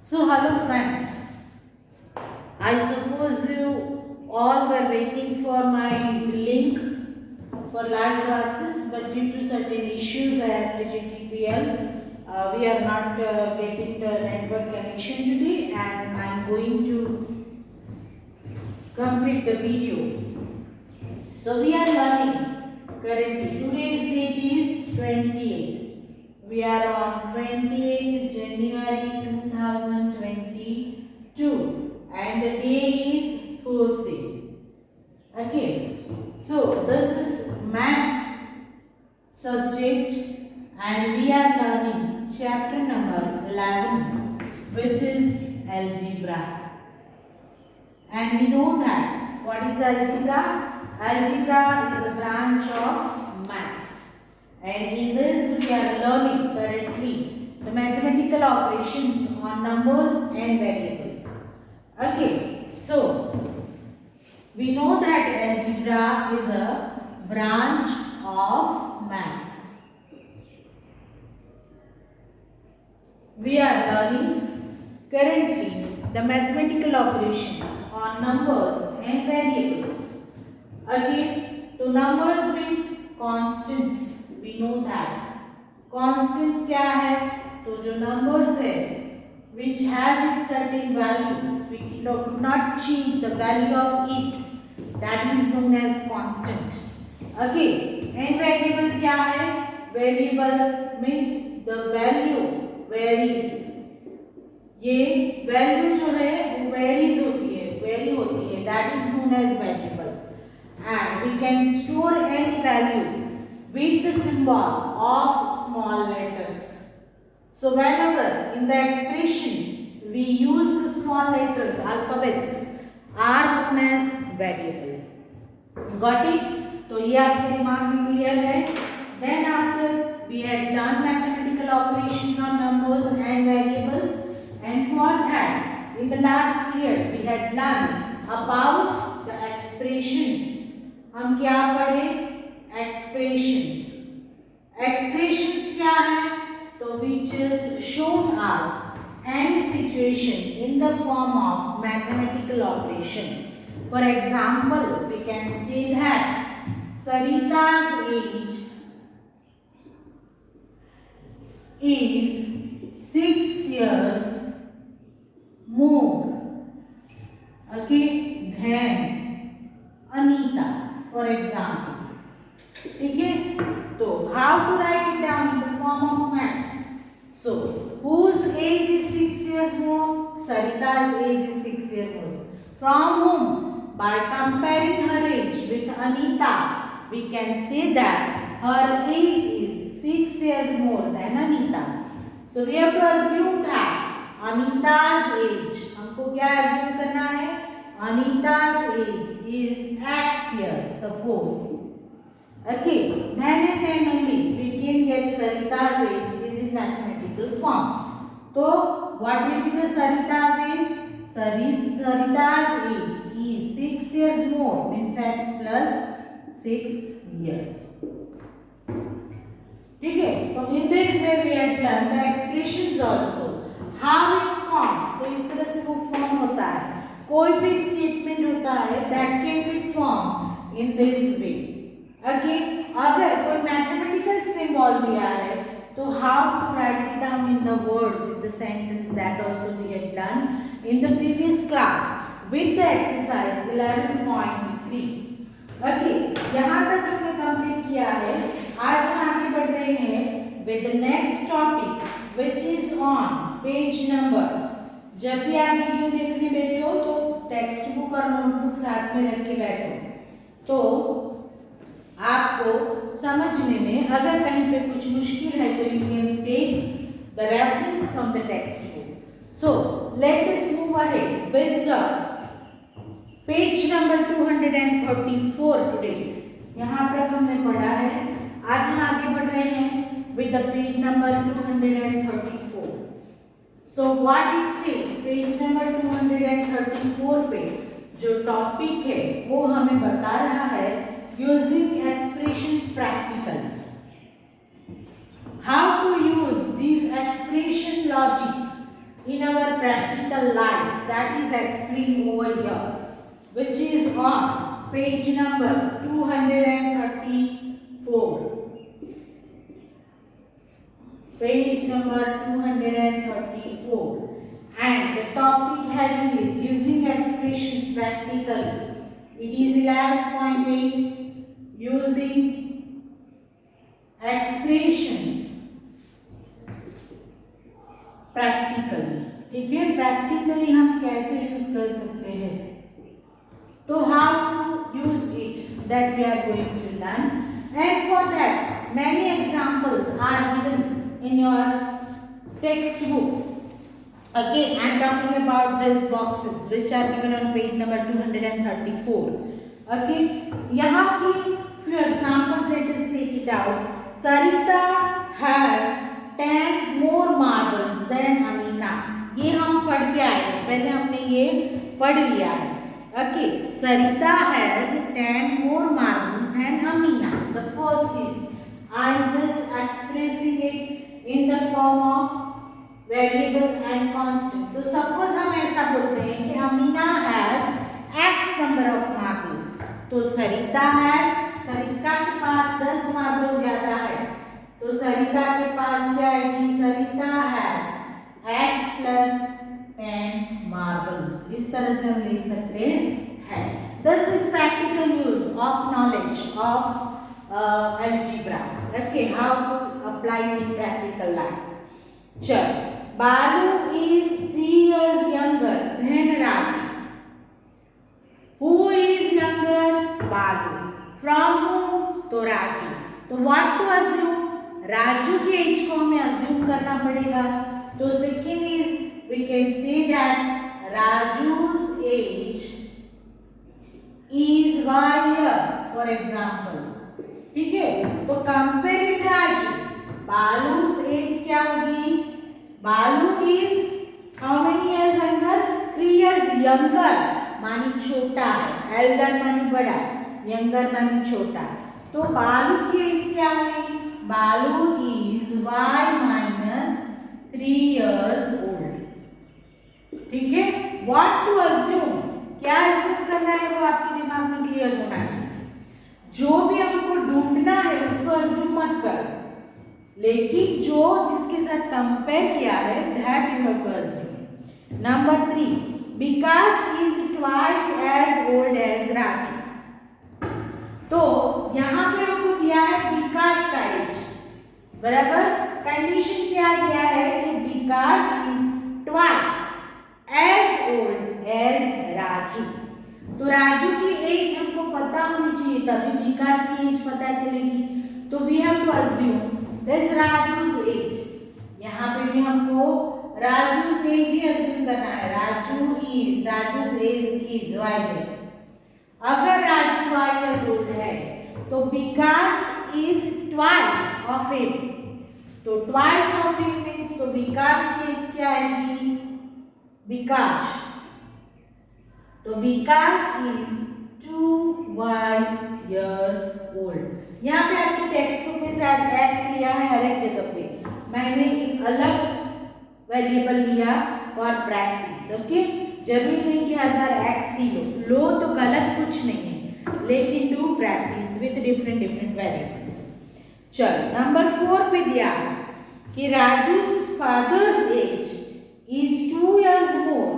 So hello friends, I suppose you all were waiting for my link for live classes, but due to certain issues at GTPL, we are not getting the network connection today, and I am going to complete the video. So we are learning currently. Today's date is 28th. We are on 28th January 2022 and the day is Thursday. Okay. So this is maths subject and we are learning chapter number 11, which is algebra. And we know that what is algebra? Algebra is a branch of maths, and in this we are learning currently the mathematical operations on numbers and variables. Okay, so we know that algebra is a branch of maths. We are learning currently the mathematical operations on numbers and variables. Again, to numbers means constants. We know that constants क्या है? तो जो numbers है, which has its certain value, we do not change the value of it. That is known as constant. Okay, and variable क्या है? Variable means the value varies. ये value जो है वो varies होती है, vary होती है. That is known as variable. And we can store any value with the symbol of small letters. So whenever in the expression we use the small letters, alphabets are known as variable. Got it? तो ये आपके दिमाग में clear है? Then after we had learned mathematical operations on numbers and variables, and for that in the last period we had learned about the expressions. हम क्या पढ़े? Expressions. Expressions क्या है? तो which is shown as any situation in the form of mathematical operation. For example, we can say that Sarita's age is 6 years more, okay, than Anita. For example, ठीक है? तो how to write it down in the form of maths? So whose age is 6 years more? Sarita's age is 6 years more. From whom? By comparing her age with Anita, we can say that her age is 6 years more than Anita. So we have to assume that Anita's age, हमको क्या assume करना है? Anita's age is X years, suppose. Okay, then and then only we can get Sarita's age is in mathematical form. So what will be the Sarita's age? Sarita's age is 6 years more, means X plus 6 years. ठीक है? तो in this way we had learned the expressions also. How it forms? तो इस तरह से वो form होता है. कोई भी स्टेटमेंट होता है that can be formed in this way. Okay, अगर कोई मैथमेटिकल सिंबल दिया है तो how to write it down in the words in the sentence, that also we had done in the previous class with the exercise 11.3. Okay, यहाँ तक हमने complete किया है. आज हम आगे बढ़ रहे हैं with the next topic which is on page number. जब भी आप वीडियो देखने बैठो तो टेक्स्ट बुक और नोटबुक साथ में रख के बैठो, तो आपको समझने में अगर कहीं पे कुछ मुश्किल है तो you can take the reference from the text book. So let us move ahead with the page number 234 today. यहाँ तक हमने पढ़ा है. आज हम आगे बढ़ रहे हैं with the page number 234. So what it says, page number 234 पे जो टॉपिक है वो हमें बता रहा है using expressions practical. How to use these expression logic in in our practical life, that is explained over here, which is on page number 234. Page number 234. And the topic heading is using expressions practically. It is 11.8, using expressions practically. ठीक है, practically हम कैसे use कर सकते हैं, तो how to use it, that we are going to learn. And for that many examples are given in your textbook. Okay, I am talking about these boxes which are given on page number 234. Okay, यहाँ की few examples, let us take it out. Sarita has 10 more marbles than Amina. ये हम पढ़ के आए हैं, पहले हमने ये पढ़ लिया है. Okay, Sarita has 10 more marbles than Amina. The first is I am just expressing it in the form of variable and constant. तो suppose हम ऐसा बोलते हैं कि Amina has X number of marble. तो सरिता के पास 10 मार्बल ज्यादा है, तो सरिता के पास क्या आएगी, सरिता has X plus 10 marbles. इस तरह से हम लिख सकते हैं. This is practical use of knowledge of algebra. Okay, how to apply it in practical life. Chal, Balu is 3 years younger than Raju. Who is younger? Balu. From whom? तो Raju. तो what to assume? Raju के age को हमें assume करना पड़ेगा. तो second is we can say that Raju's age is y years, for example. ठीक है, तो कंपेयर विथ राजू, बालू's एज क्या होगी, बालू is how many years younger, 3 years younger मानी छोटा है, एल्डर मानी बड़ा, यंगर मानी छोटा. तो बालू की एज क्या होगी, बालू is y minus 3 years old. ठीक है, व्हाट टू अज्यूम, क्या अज्यूम करना है वो आपके दिमाग में क्लियर होना चाहिए. जो भी हमको ढूंढना है उसको अज्यूम मत कर, लेकिन जो जिसके साथ कंपेयर किया है that you have to assume. Number 3, Vikas is twice as old as Raju. तो यहाँ पे हमको दिया है विकास का एज, बराबर. कंडीशन क्या दिया है कि Vikas is twice as old as Raju. तो राजू की एज हमको पता होनी चाहिए, तभी विकास की एज पता चलेगी. तो we have to assume this Raju's age. यहाँ पे भी हमको राजू's एज ही अज्यूम करना है. राजू's एज इज y years. अगर राजू y years old है तो विकास इज ट्वाइस ऑफ हिम. तो ट्वाइस ऑफ हिम मीन्स, तो विकास की एज क्या आएगी, विकास, तो विकास इज 2y years old. यहाँ पे आपके टेक्स्ट बुक में शायद x लिया है हर एक जगह पे, मैंने एक अलग वेरिएबल लिया फॉर प्रैक्टिस. ओके, जरूरी नहीं कि हर बार x ही लो तो गलत कुछ नहीं है, लेकिन do practice with different variables. चलो, नंबर 4 पे दिया है कि Raju's father's age is 2 years more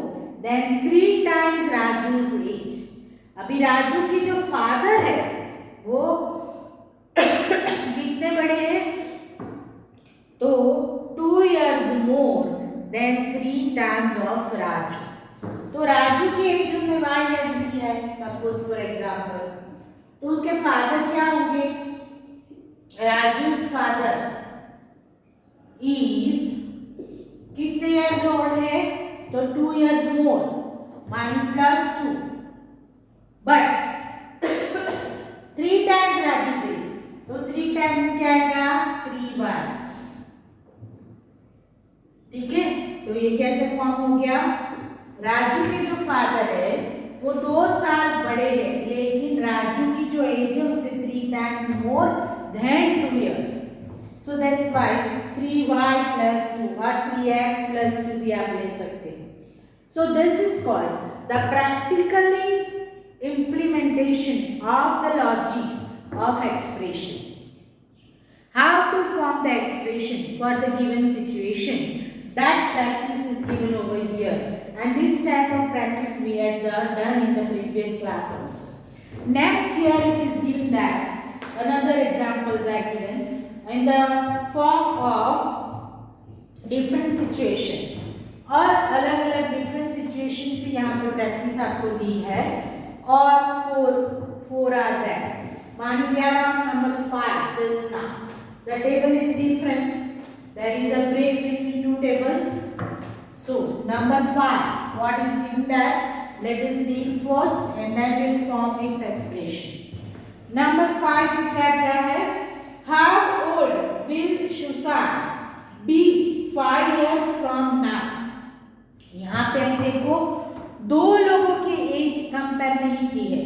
than 3 times Raju's age. अभी राजू की जो फादर है वो कितने बड़े हैं, तो 2 years more than 3 times of Raju. तो राजू की एज हमने y years दी है, सपोज फॉर एग्जांपल. तो उसके फादर क्या होंगे, राजू's फादर इज कितने years old है, तो 2 years more मानी +2, बट 3 times राजू से, तो 3 times क्या आएगा, 3y. ठीक है, तो ये कैसे फॉर्म हो गया, राजू के जो फादर है वो 2 साल बड़े हैं, लेकिन राजू की जो एज है उससे 3 times more than 2 years. So that's why 3y plus 2 और 3x प्लस 2 भी आप ले सकते हैं. So this is called the practically implementation of the logic of expression. How to form the expression for the given situation, that practice is given over here, and this type of practice we had done in the previous class also. Next here it is given that another examples are given in the form of different situation, और अलग अलग different situation से यहाँ पे practice आपको दी है, और four are there. मान लिया number 5 just now. The table is different. There is a break between two tables. So number 5, what is given there? Let us read first and then we'll form its expression. Number 5 में क्या दिया है? How old will Shushan be 5 years from now? यहाँ पे हम देखो दो लोगों की एज कंपेयर नहीं की है.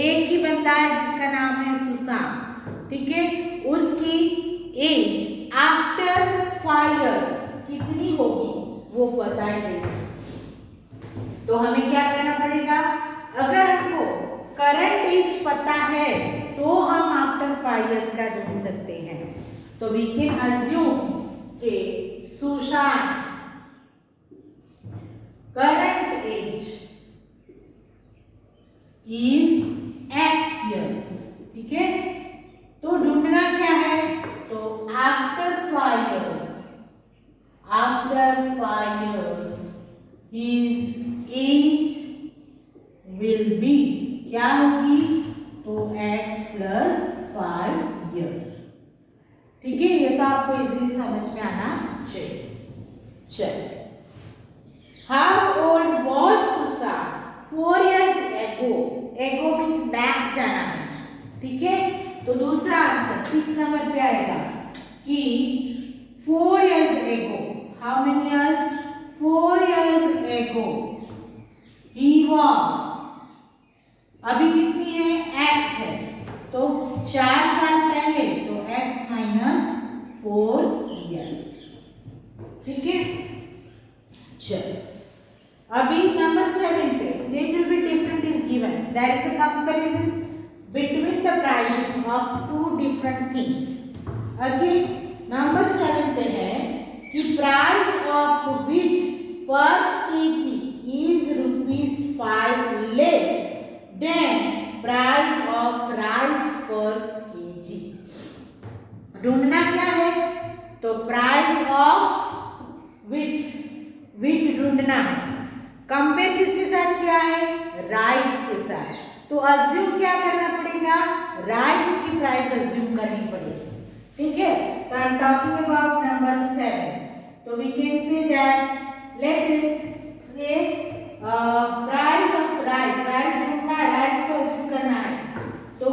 एक ही बंदा है जिसका नाम है सुशांत, ठीक है, उसकी एज आफ्टर 5 years कितनी होगी वो बताएंगे. तो हमें क्या करना पड़ेगा? अगर हमको करंट एज पता है तो हम आफ्टर 5 years का ढूंढ सकते हैं. तो वी कैन अज्यूम कि Sushant current age is x years, ठीक है. तो ढूंढना क्या है? तो after 5 years his age will be क्या होगी? तो x plus 5 years, ठीक है. ये तो आपको इजीली समझ में आना चाहिए. चलिए, how old was Susan 4 years ago? एगो मीन्स बैक जाना है, ठीक है. तो दूसरा आंसर 6 नंबर पे आएगा कि 4 years ago, how many years? 4 years ago he was, अभी कितनी है? x है, तो 4 साल पहले, तो x minus 4 years, ठीक है. चलो अभी नंबर 7 पे little bit different is given. There is a comparison between the prices of two different things. Okay, number 7 पे है कि price of wheat per kg is ₹5 less than price of rice per kg. ढूंढना क्या है? तो price of wheat ढूंढना है. Compare किसके साथ किया है? राइस के साथ. तो अज्यूम क्या करना पड़ेगा? राइस की प्राइस अज्यूम करनी पड़ेगी, ठीक है. तो I am talking about number 7. तो we can say that let us say price of rice ढूंढना है, राइस को अज्यूम करना है. तो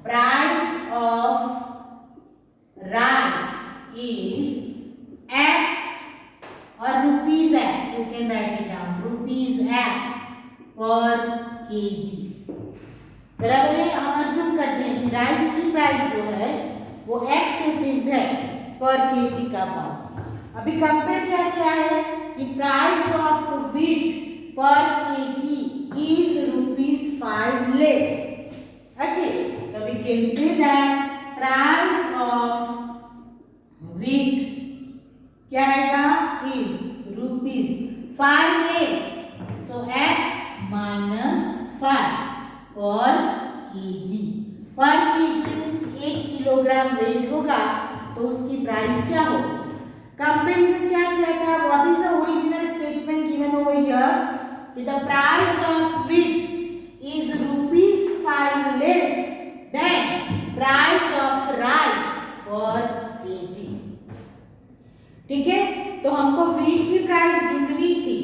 price of rice is x और rupees x, you can write it down, rupees x per kg. बराबर है. हम अज्यूम करते हैं कि राइस की प्राइस जो है वो x रुपीज है पर केजी का भाव. अभी कंपेयर क्या किया है कि प्राइस ऑफ व्हीट पर केजी इज ₹5 लेस. ओके, तो we can say that price of wheat क्या आएगा? Is ₹5 less. So x minus 5 पर केजी. पर केजी मीन्स 1 किलोग्राम वेट होगा तो उसकी प्राइस क्या होगी? कंपैरिजन क्या किया था? What is the original statement given over here कि the price of wheat is ₹5 less than price of rice per KG, ठीक है. तो हमको व्हीट की प्राइस ढूंढनी थी,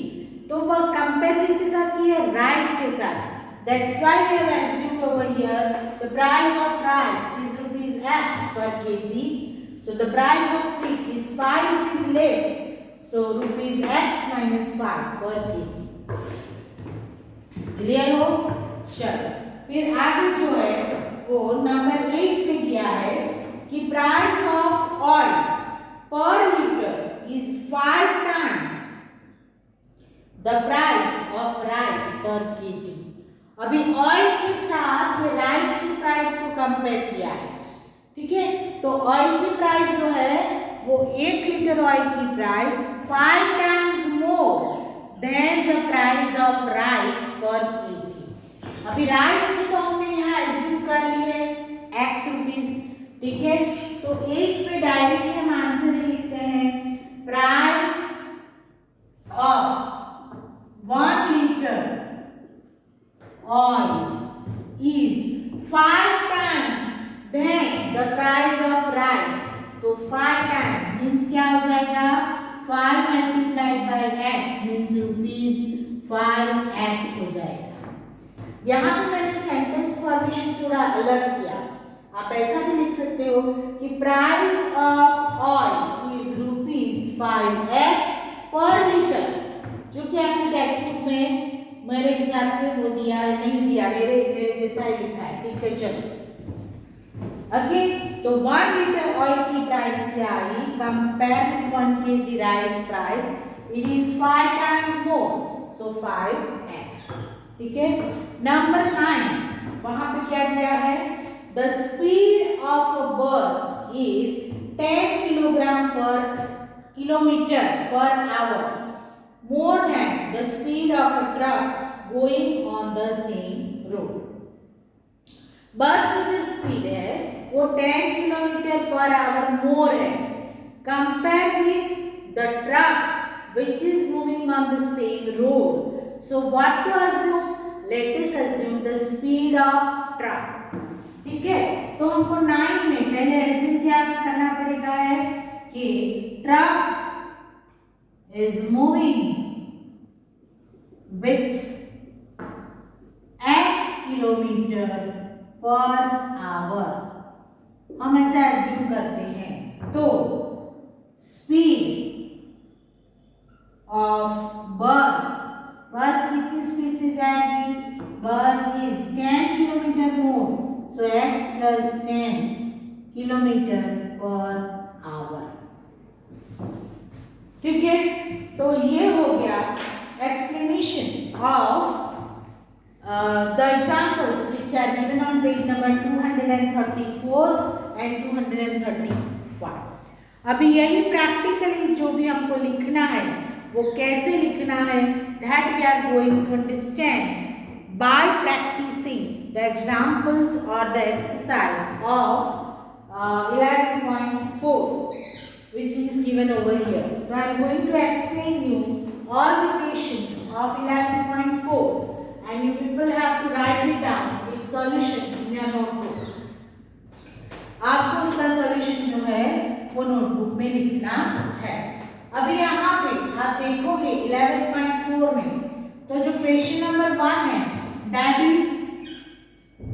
तो वह कंपेयर किसके साथ की है? राइस के साथ. That's why we have assumed over here the price of rice is ₹x per kg. So the price of wheat is ₹5 less. So ₹x minus 5 per kg. Clear हो? चलो फिर आगे जो है वो नंबर 8 पे दिया है कि price of the price of rice per KG. अभी ऑयल के साथ राइस की प्राइस को कंपेयर किया है, ठीक है। तो ऑयल की प्राइस जो है वो 1 लीटर ऑयल की price 5 times more than the price of rice per KG. अभी राइस की तो हमने यहाँ एज्यूम कर लिए x रुपीस, ठीक है। तो एक पे डायरेक्टली हम आंसर ही लिखते हैं, price of 1 litre oil is 5 times than the price of rice. तो 5 टाइम्स मीन्स क्या हो जाएगा, 5 multiplied bye x means ₹5x हो जाएगा। यहाँ पे मैंने सेंटेंस फॉर्मेशन थोड़ा अलग किया, आप ऐसा भी लिख सकते हो कि price of oil is ₹5x पर लीटर, जो कि आपने टेक्स्ट बुक में मेरे हिसाब से वो दिया है, नहीं दिया, मेरे जैसा ही लिखा है, ठीक है। चलो ओके, तो 1 लीटर ऑयल की प्राइस क्या आई, compare with 1 kg rice price, it is 5 times more, so 5x, ठीक है। नंबर 9, वहां पे क्या दिया है, द स्पीड ऑफ अ बस इज 10 किलोमीटर पर hour more than the speed of a truck going on the same road. बस की जो स्पीड है वो 10 किलोमीटर पर आवर मोर है compare with the truck which is moving on the same road. So what to assume, let us assume the speed of truck, ठीक है। तो हमको 9 में पहले अज्यूम क्या करना पड़ेगा है कि truck is moving with x kilometre per hour, हम ऐसा एज्यूम करते हैं। तो स्पीड ऑफ बस कितनी स्पीड से जाएगी, बस is 10 kilometre more, so x plus 10 kilometre per hour, ठीक है। तो ये हो गया explanation of the examples which are given on page number 234 and 235. अभी यही प्रैक्टिकली जो भी हमको लिखना है वो कैसे लिखना है, that we are going to understand by practicing the examples or the exercise of 11.4 which is given over here. So I am going to explain you all the questions of 11.4. and you people have to write it down its solution in your notebook. आपको इसका solution जो है वो notebook में लिखना है। अभी यहाँ पे आप देखोगे 11.4 में तो जो क्वेश्चन नंबर 1 है that is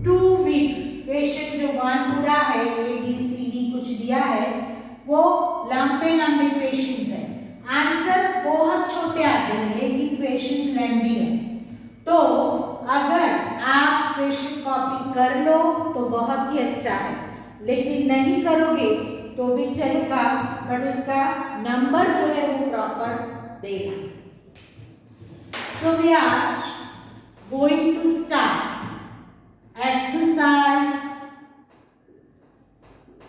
too weak question, जो 1 पूरा है ABCD कुछ दिया है वो लंबे क्वेश्चंस है, आंसर बहुत छोटे आते हैं लेकिन क्वेश्चंस लेंथी है। तो अगर आप क्वेश्चन कॉपी कर लो तो बहुत ही अच्छा है, लेकिन नहीं करोगे तो भी चलेगा, बट उसका नंबर जो है वो प्रॉपर देना। तो we are going to start exercise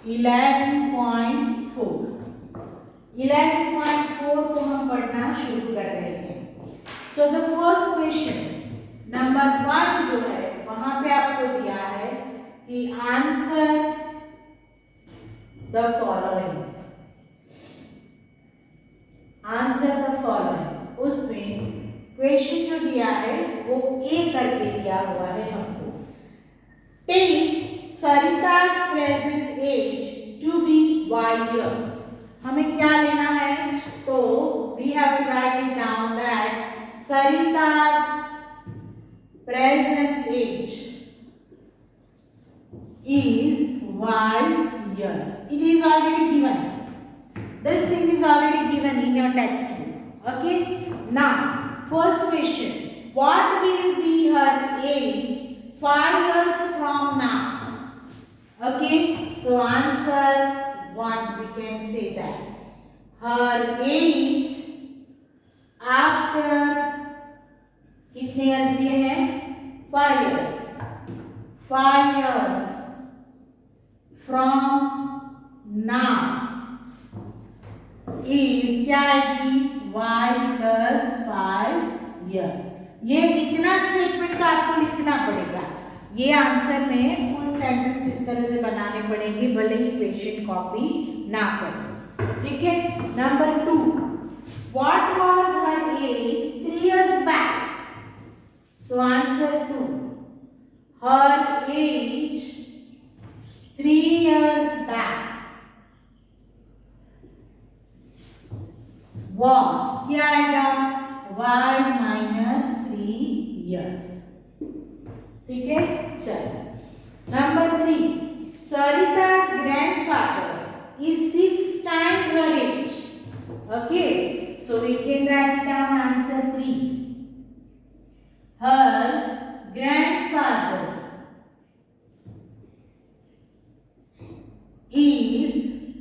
11.4। 11.4 को हम पढ़ना शुरू कर रहे हैं। So the first question number 1 जो है वहां पे आपको दिया है कि answer the following, answer the following. उसमें क्वेश्चन जो दिया है वो ए करके दिया हुआ है हमको। Take Sarita's present age to be y years। हमें क्या लेना है, तो we have to write it down that Sarita's present age is y years. It is already given. This thing is already given in your textbook. Okay. Now, first question. What will be her age 5 years from now? Okay. So answer 1. We can say that her age after कितने years दिए हैं? 5 years. 5 years from now is क्या आएगी? y plus 5 years. ये इतना statement तो आपको लिखना पड़ेगा. ये आंसर में फुल सेंटेंस इस तरह से बनाने पड़ेंगे, भले ही क्वेश्चन कॉपी ना करें. ठीक है. Number 2, what was her age 3 years back? So answer 2, her age 3 years back was क्या आएगा? y minus 3 years. ठीक है. चलो. Number 3, Sarita's grandfather is 6 times her age. Okay, so we can write down answer 3. Her grandfather is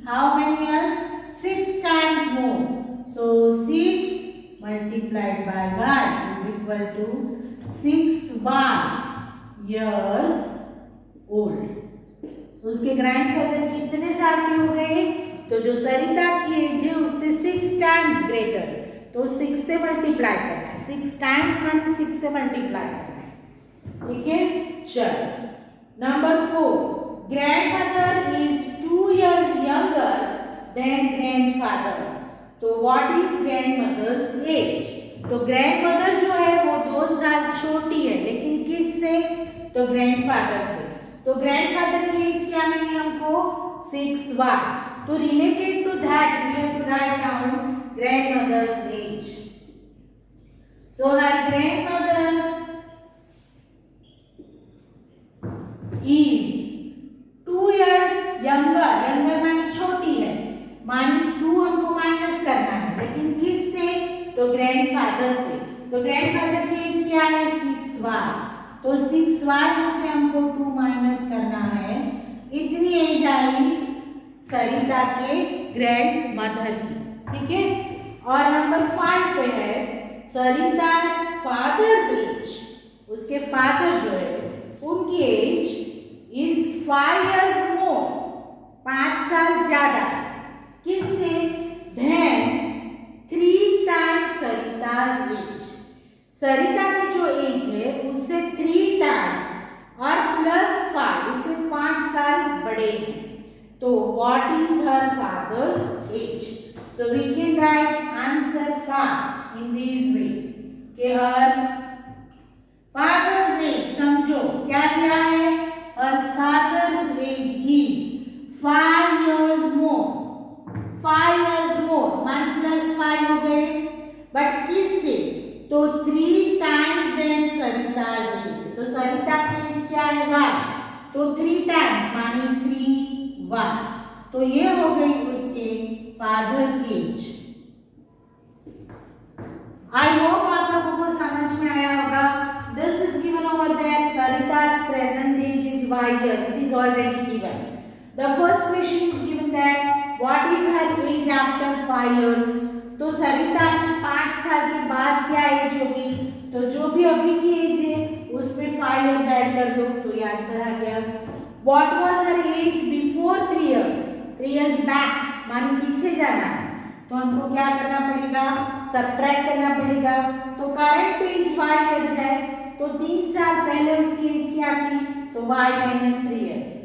how many years? 6 times more. So 6 multiplied by y is equal to 6y years old. उसके grandfather कितने साल के हो गए? तो जो सरिता की as है उससे 6 टाइम्स ग्रेटर, तो 6 से मल्टीप्लाई करना है. 6 टाइम्स माने 6 से मल्टीप्लाई करना है. ठीक है. चलो. Number 4, grandmother is 2 years younger than grandfather. तो व्हाट इज ग्रैंडमदर्स एज? तो ग्रैंडमदर जो है वो 2 साल छोटी है, लेकिन किससे? तो ग्रैंडफादर से. तो ग्रैंडफादर की एज क्या मिली हमको? 6y. तो related to that we have to write down grandmother's age. So her grandmother is 2 years younger. younger मानी छोटी है, मानी 2 हमको माइनस करना है, लेकिन किससे? तो ग्रैंडफादर से. तो ग्रैंडफादर की एज क्या है? 6y. तो 6y में से हमको 2 माइनस करना है. इतनी एज आई सरिता के ग्रैंडमदर की. ठीक है. और नंबर 5 पे है सरिता's father's age. उसके फादर जो है उनकी एज इज 5 years more, 5 साल ज्यादा. किससे? Then 3 times Sarita's age. सरिता की जो एज है उससे 3 टाइम्स और प्लस 5, उससे 5 साल बड़े हैं. तो what is her father's age? So we can write answer 5 in this way. कि her father's age, समझो क्या दिया है? Her father's age is 5 years more. 5 years more मान प्लस 5 हो गए, बट किससे? तो 3 times then सरिता's age. तो सरिता की एज क्या है? y. तो 3 टाइम्स मानी 3y. तो ये हो गई उसके फादर की एज. आई होप आप लोगों को समझ में आया होगा. This is given over there. Sarita's present age is y years. It is already given. The first question is given that what is her age after 5 years. तो सरिता की 5 साल के बाद क्या एज होगी? तो जो भी अभी की एज है उसमें 5 years ऐड कर दो, तो ये आंसर आ गया. What was her age before 3 years? 3 years back मानो पीछे जाना है, तो हमको क्या करना पड़ेगा? सबट्रैक्ट करना पड़ेगा. तो करंट एज 5 years है, तो 3 साल पहले उसकी एज क्या थी? तो y minus 3 years.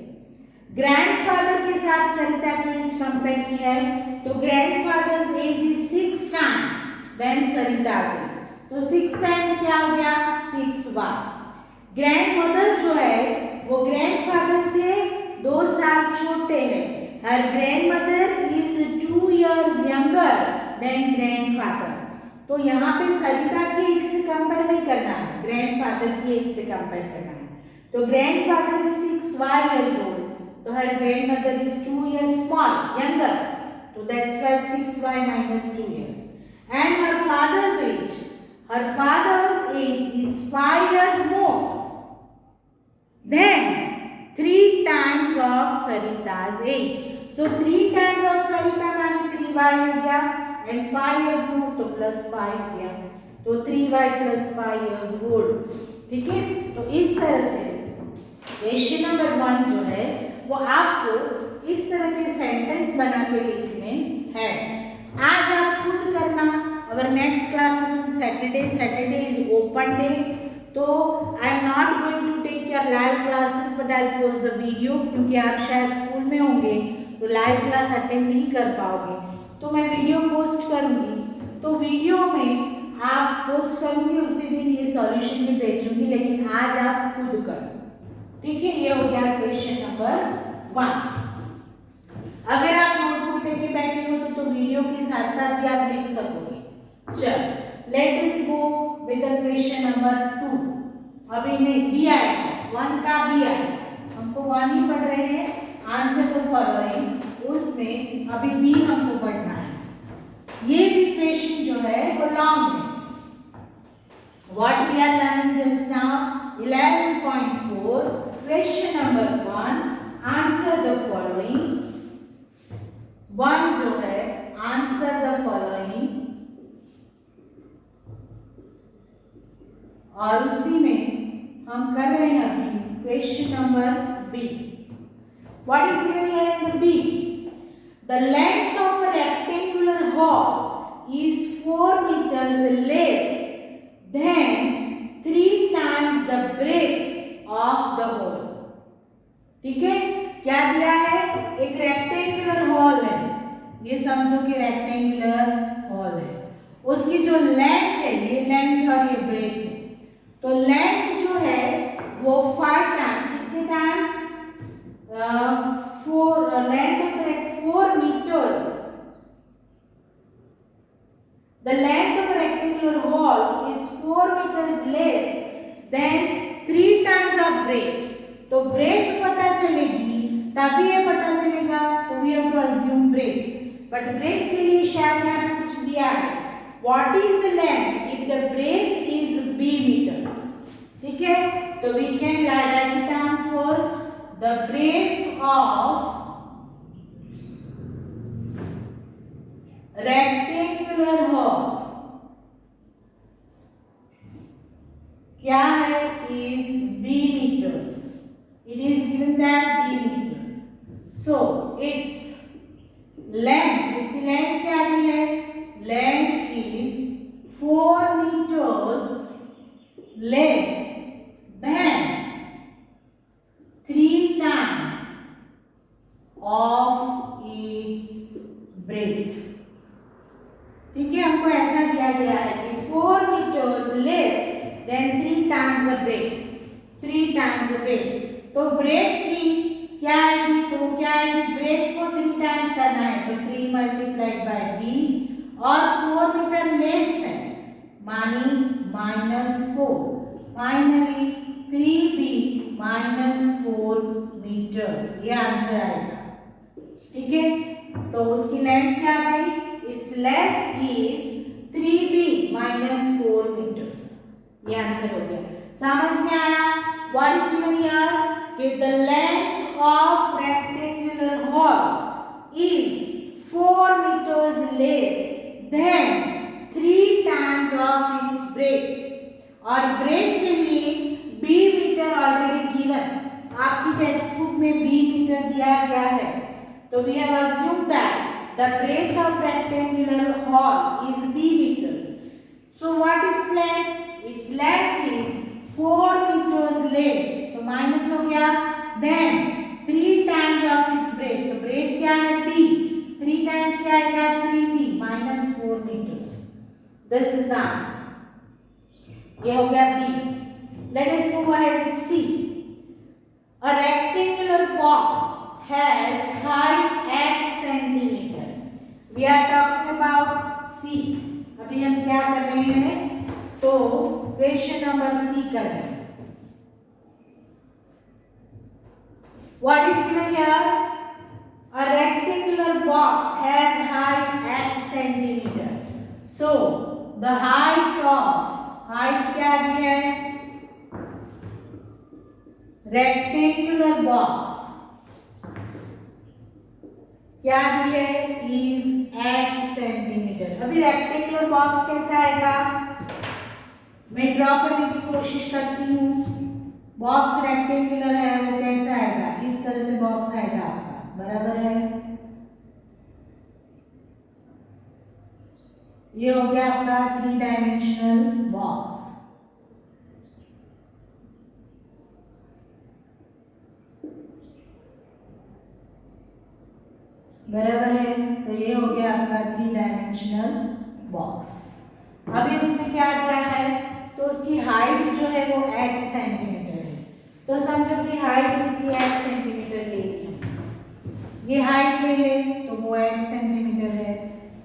ग्रैंडफादर के साथ सरिता की एज कंपेयर की है, तो grandfather's age is 6 times than Sarita's एज. तो 6 टाइम्स क्या हो गया? 6y. ग्रैंडमदर जो है वो ग्रैंडफादर से 2 साल छोटे हैं. Her grandmother is 2 years younger than grandfather. तो यहाँ पे सरिता की एज से कंपेयर नहीं करना है, ग्रैंडफादर की एज से कंपेयर करना है. तो grandfather is 6y years old. तो her grandmother is 2 years small, younger. So that's why 6y minus 2 years. And her father's age. Her father's age is 5 years more. Then 3 times of Sarita's age. So 3 times of Sarita माने 3y हो गया, and 5 years more तो plus 5 गया. तो 3y + 5 years old। ठीक है, तो इस तरह से क्वेश्चन नंबर 1 जो है वो आपको इस तरह के सेंटेंस बना के लिखने हैं। आज आप खुद करना। Our next class is on Saturday. Saturday is open day, तो I am not going to take your live classes but I post the video, क्योंकि आप शायद स्कूल में होंगे तो लाइव क्लास अटेंड नहीं कर पाओगे, तो मैं वीडियो पोस्ट करूंगी। तो वीडियो में आप पोस्ट करूंगी, उसी दिन ये सॉल्यूशन भी भेजूंगी, लेकिन आज आप खुद करो। ठीक है, ये हो गया क्वेश्चन नंबर 1। अगर आप नोटबुक लेके बैठे हो तो वीडियो के साथ साथ भी आप लिख सकोगे। चल let us go with the question number 2। अभी नहीं, बी आएगा, 1 का बी आएगा, हमको 1 ही पढ़ रहे हैं। आंसर द फॉलोइंग, उसमें अभी बी हमको पढ़ना है। ये भी क्वेश्चन जो है वो लॉन्ग है। What we are learning just now 11.4 question number 1, answer the following. 1 जो है आंसर द फॉलोइंग, और उसी में हम कर रहे हैं अभी question number B. What is given here in the B? The length of a rectangular hall is 4 meters less than 3 times the breadth of the hall. ठीक है, क्या दिया है? एक रेक्टेंगुलर हॉल है, ये समझो कि रेक्टेंगुलर हॉल है, उसकी जो लेंथ है, ये लेंथ और ये ब्रेथ है, तो लेंथ जो है वो 5 टाइम्स, कितने times? 4 length of the 4 meters. The length of a rectangular wall is 4 meters less than 3 times of breadth. तो breadth पता चलेगी तभी ये पता चलेगा, तो we have to assume breadth. But breadth के लिए शायद यहाँ पे कुछ दिया है। What is the length if the breadth is b meters? ठीक है, तो we can write it down first. The breadth of rectangular hall क्या है? is b meters. It is given that b meters. So its length, इसकी length क्या दी है? Length is 4 meters less than 3 times of its breadth. ठीक है, हमको ऐसा दिया गया है कि 4 meters less than 3 times the breadth, 3 times the breadth। तो breadth की क्या आएगी? तो क्या आएगी? breadth को 3 times करना है, तो 3 multiplied by b, और 4 मीटर लेस है, मानी -4, फाइनली 3b -4 meters, ये आंसर आएगा। ठीक है, तो उसकी लेंथ क्या आ गई? It's length is 3b -4 meters, ये आंसर हो गया। समझ में आया? व्हाट इज गिवन हियर कि the length of rectangular hall is 4 meters less than 3 times of its breadth, और ब्रेथ के लिए b मीटर ऑलरेडी गिवन, आपकी टेक्स्ट बुक में b मीटर दिया गया है, तो we have assumed that the breadth of rectangular hall is b meters. So what is length? Its length is 4 meters less, तो माइनस हो गया, then 3 times of its breadth, तो breadth क्या है? b, 3 times क्या आएगा? 3b -4 meters. This is the answer. ये हो गया B. Let us move ahead with C. A rectangular box has height 8 centimeter. We are talking about C. अभी हम क्या कर रहे हैं? तो क्वेश्चन नंबर C कर रहे हैं। What is given here? A rectangular box has height 8 centimeter. So the height क्या दिया है? रेक्टेंगुलर बॉक्स क्या दिया है? Is 8 centimetre. अभी रेक्टेंगुलर बॉक्स कैसा आएगा? मैं ड्रॉ करने की कोशिश करती हूँ। बॉक्स रेक्टेंगुलर है, वो कैसा आएगा, इस तरह से बॉक्स आएगा आपका, बराबर है। ये हो गया आपका 3 डायमेंशनल बॉक्स। बराबर है, तो ये हो गया आपका 3 डायमेंशनल बॉक्स। अभी उसने क्या किया है, तो उसकी हाइट जो है वो h सेंटीमीटर है, तो समझो कि हाइट उसकी h सेंटीमीटर ले ली, ये हाइट ले ले तो वो h सेंटीमीटर है,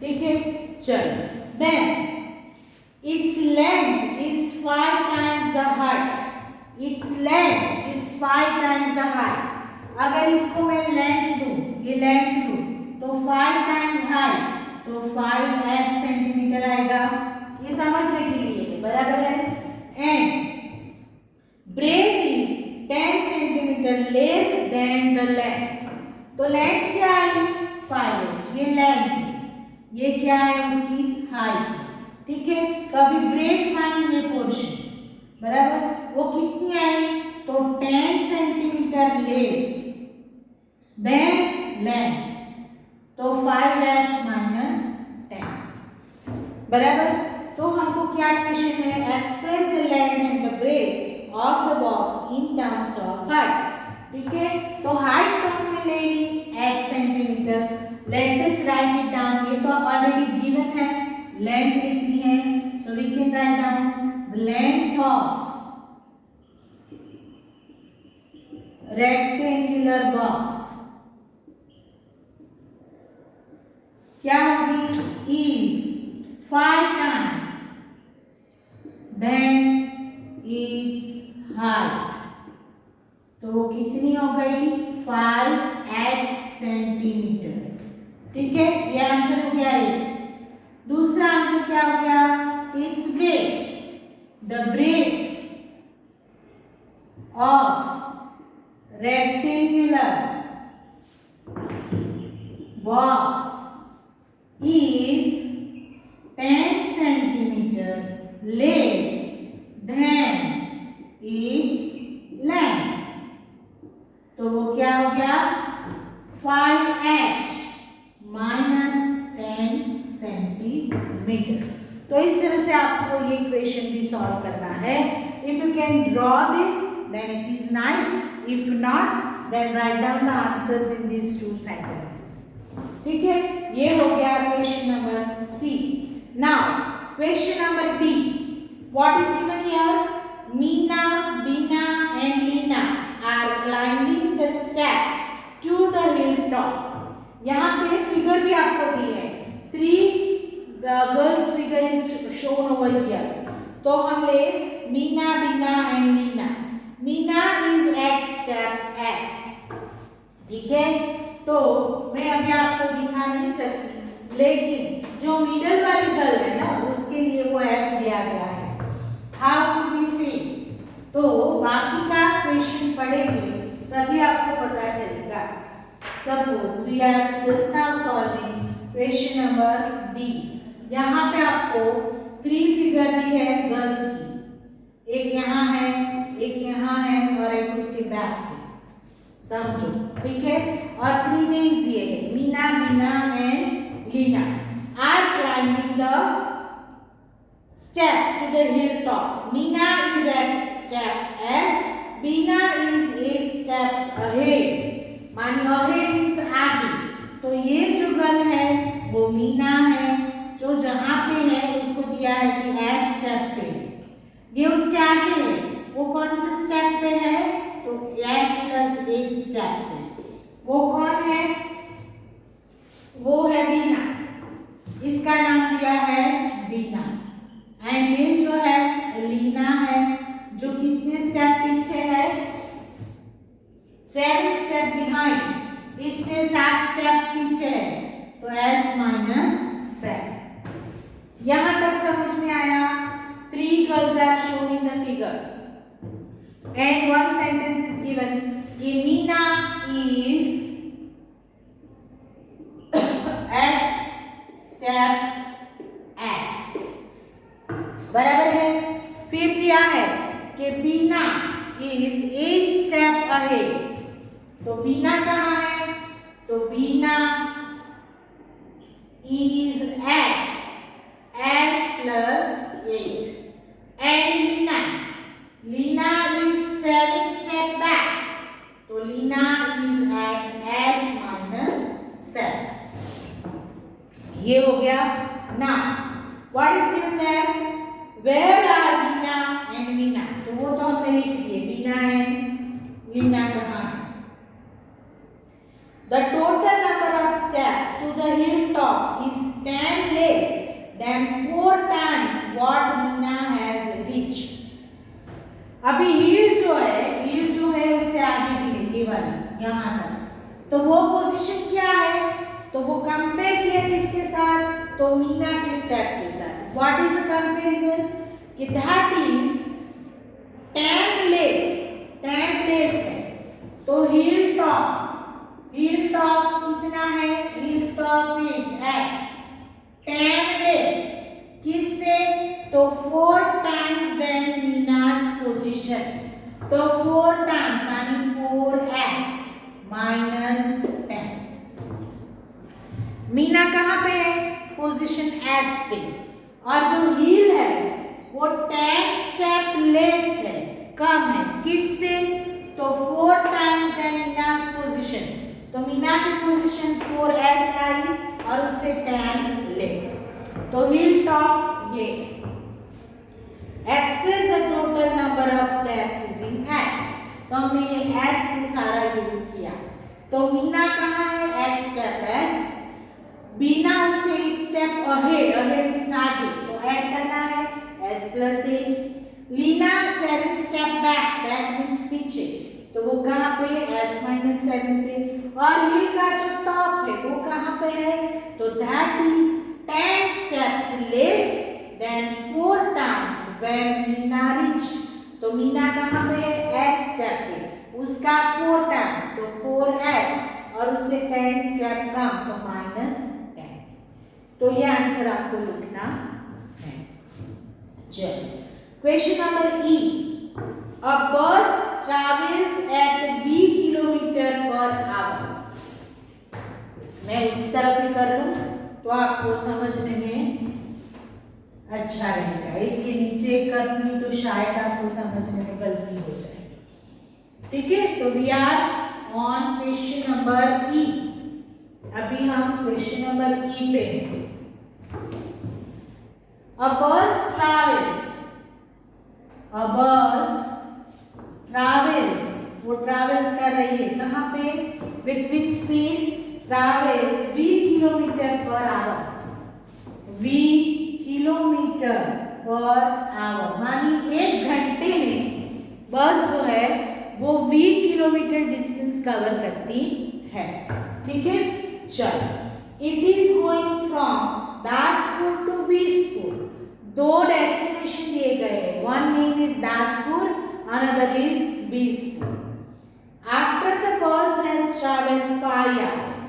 ठीक है। चलो, then its length is 5 times the height, its length is 5 times the height. अगर इसको मैं लेंथ दूं, ये लेंथ दूं, तो 5 टाइम्स हाइट, तो 5h सेंटीमीटर आएगा, ये समझने के लिए, बराबर है। And breadth is 10 centimetre less than the length, तो लेंथ क्या आई 5h, ये लेंथ है, ये क्या है उसकी हाइट, ठीक है। तो अभी ब्रेथ मानी ये पोर्शन, बराबर, वो कितनी आई, तो 10 सेंटीमीटर लेस देन लेंथ, तो 5h माइनस 10, बराबर। तो हमको क्या क्वेश्चन है, express the length and the breadth of the box in terms of height, ठीक है। तो हाइट टर्म में ले ली h centimetre, let us write it down, ये तो ऑलरेडी गिवन है, लेंथ लिखनी है, so we can write down the length of rectangular box क्या होगी, is 5 times than its height, तो वो कितनी हो गई 5h सेंटीमीटर, ठीक है। ये आंसर हो गया एक। दूसरा आंसर क्या हो गया, its breadth, the breadth of rectangular box is 10 centimeter less than its length, तो वो क्या हो गया 5h minus 10 सेंटीमीटर। तो इस तरह से आपको ये इक्वेशन भी सॉल्व करना है। If you can draw this then it is nice, if not then write down the answers in this 2 sentences, ठीक है। ये हो गया question number C. Now question number D, what is given here, Meena, Beena and Leena are climbing the steps to the hill top. यहाँ पे figure भी आपको दी है, 3 girls figure is shown over here, तो हम ले Meena, Beena and Leena. Meena is at step S, ठीक है। तो मैं अभी आपको दिखा नहीं सकती, लेकिन जो मिडल वाली गर्ल है ना, उसके लिए वो एस दिया गया है। हाउ कुड वी से, तो बाकी का क्वेश्चन पढ़ेंगे तभी आपको पता चलेगा। Suppose we are just now solving question number D. यहाँ पे आपको 3 फिगर दी है गर्ल्स की, एक यहाँ है, एक यहाँ है और एक उसके बैक है, समझो, ठीक है। और 3 नेम्स दिए हैं, Meena, Beena and Leena are climbing the steps to the hill top. Meena is at step S, Beena is 8 steps ahead, मानी अहेड मींस आगे, तो ये जो गर्ल है वो मीना है, जो जहां पे है उसको दिया है कि एस स्टेप पे, ये उसके आगे है, वो कौन से स्टेप पे है, तो s प्लस 8 स्टेप पे, वो कौन है, वो है बीना, इसका नाम दिया है बीना। एंड ये जो है लीना है, जो कितने स्टेप पीछे है, 7 स्टेप बिहाइंड, इससे 7 स्टेप पीछे है, तो s माइनस 7। यहां तक समझ में आया। 3 girls are shown in the figure and one sentence is given, Meena is at step S, बराबर है। फिर कि बीना इज 8 स्टेप अहेड। तो बीना कहाँ है? तो बीना is eight S plus 8 and Lina is 7 step back, तो Lina is at S minus 7। ये हो गया। Now what is given there? Where are Lina and Lina? तो वो तो हमने लिख दिए, Lina and Lina कहाँ है? The total number of steps to the hilltop is 10 less than 4 times what Lina has reached। अभी हील जो है उससे आगे भी है, ये वाली यहाँ तक। तो वो पोजीशन क्या है? तो वो कंपेयर किया किसके साथ? तो मीना के स्टेप के साथ। What is the comparison? कि दैट इज 10 लेस है। तो हील टॉप कितना है? Hill top is at 10 less किससे? तो 4 टाइम्स देन मीना's पोजीशन। तो 4 टाइम्स यानी 4s माइनस 10। मीना कहाँ पे है? पोजीशन S पे। और जो हील है वो 10 स्टेप लेस है, कम है किससे? तो 4 टाइम्स देन मीना's पोजीशन। तो मीना की पोजीशन 4s आई और उससे 10 लेस। तो हील टॉप ये। Express the total number of steps using S। तो हमने ये S से सारा यूज किया। तो मीना कहाँ है? Eight step S। बीना उससे 8 स्टेप अहेड मींस आगे, तो ऐड करना है S plus 8। Leena 7 step back means पीछे, तो वो कहाँ पे? S minus 7 पे। और हील का जो टॉप है वो कहाँ पे है? तो that is 10 steps less than 4 times when Meena reached। तो मीना कहाँ पे है? S स्टेप पे, उसका 4 टाइम्स तो 4s और उससे 10 स्टेप कम तो माइनस 10। तो ये आंसर आपको लिखना है। चलिए question number E। A bus travels at v km/h। मैं इस तरफ भी कर लूं तो आपको समझने में अच्छा रहेगा। एक के नीचे कर दूं तो शायद आपको समझने में गलती हो जाएगी। ठीक है, तो we are on question number E। अभी हम क्वेश्चन नंबर E पे हैं। A bus travels, वो ट्रैवल्स कर रही है कहाँ पे? With which speed? Travels v km/h। v km/h मानी 1 घंटे में बस जो है वो 20 किलोमीटर डिस्टेंस कवर करती है। ठीक है, चलो। It is going from Daspur to Bispur. 2 destination दिए गए हैं, one name is Daspur, another is Bispur. After the bus has travelled 5 hours,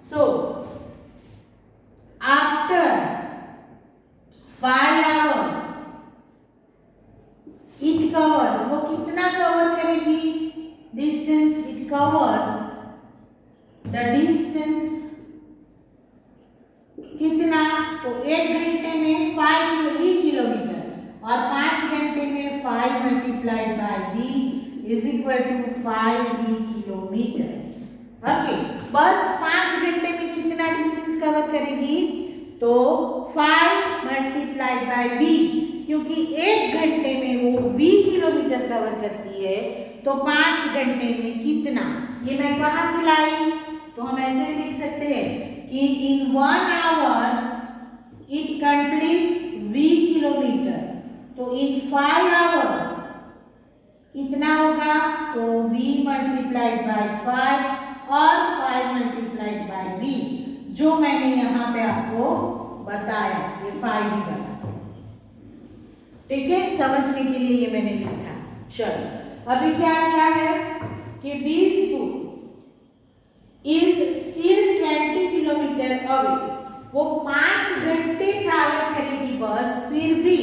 so after 5 hours it covers, वो कितना कवर करेगी distance? It covers the distance कितना? तो 1 घंटे में 5 किलोमीटर और 5 घंटे में 5 multiplied by d is equal to 5d kilometre. Okay, बस 5 घंटे में कितना डिस्टेंस कवर करेगी? तो 5 मल्टीप्लाइड बाय v, क्योंकि 1 घंटे में वो 20 किलोमीटर कवर करती है, तो 5 घंटे में कितना? ये मैं कहाँ से लाई? तो हम ऐसे लिख सकते हैं कि इन 1 hour it completes v kilometre. तो इन 5 hours कितना होगा? तो v मल्टीप्लाइड बाय 5 और 5 मल्टीप्लाइड बाय v, जो मैंने यहाँ पे आपको बताया, ये 5 ही बना। ठीक है, समझने के लिए ये मैंने लिखा। चलो अभी क्या किया है कि बीसपुर इज स्टिल 20 किलोमीटर अवे। वो 5 घंटे ट्रैवल करेगी बस, फिर भी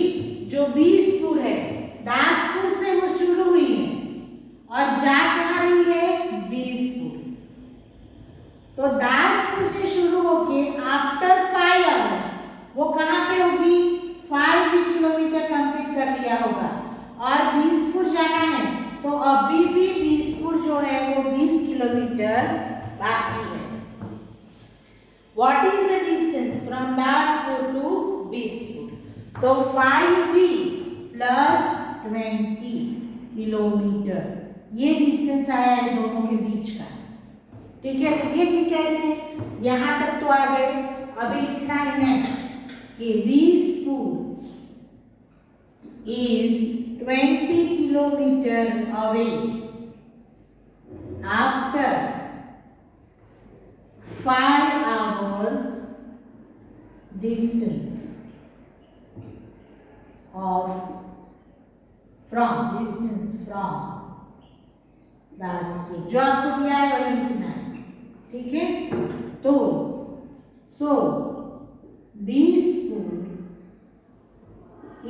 जो बीसपुर है, दासपुर से वो होंगे आफ्टर 5 आवर्स, वो कहाँ पे होगी, 5 किलोमीटर कंप्लीट कर लिया होगा और बीसपुर जाना है तो अभी भी बीसपुर जो है वो 20 किलोमीटर बाकी है। What is the distance from Daspur to बीसपुर? तो 5v प्लस 20 किलोमीटर, ये डिस्टेंस आया है दोनों के बीच का। ठीक है, लिखेंगे कैसे, यहां तक तो आ गए, अभी लिखना है नेक्स्ट कि बीसपुर is 20 kilometer away after 5 hours distance from Daspur, जो आपको दिया है वही लिखना है। ठीक है, तो सो बीसपुर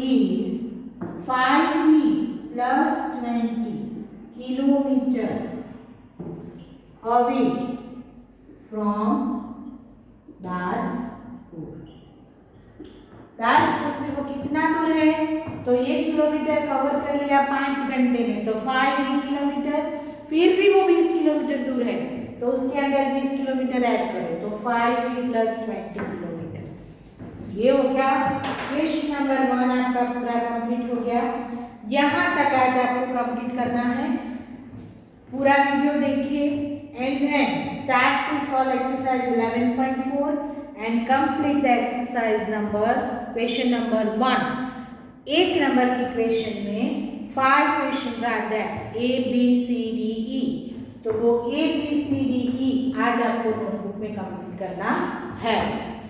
is 5v plus 20 kilometer away from Daspur. Daspur से वो कितना दूर है, तो ये किलोमीटर कवर कर लिया 5 घंटे में, तो 5 किलोमीटर, फिर भी वो 20 किलोमीटर दूर है तो उसके अंदर 20 किलोमीटर ऐड करो, तो 5 प्लस 20 किलोमीटर। ये हो गया क्वेश्चन नंबर 1 आपका पूरा कंप्लीट हो गया। यहाँ तक आज आपको कंप्लीट करना है, पूरा वीडियो देखिए and then start to solve exercise 11.4 and complete the exercise number question number 1। एक नंबर की क्वेश्चन में 5 questions are that A B C D E, तो वो A B C D E आज आपको नोटबुक में कंप्लीट करना है।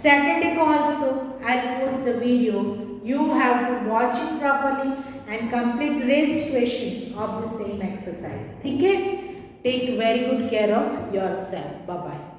Saturday को also I'll post the video, you have to watch it properly and complete rest questions of the same exercise। ठीक है, take very good care of yourself, bye bye।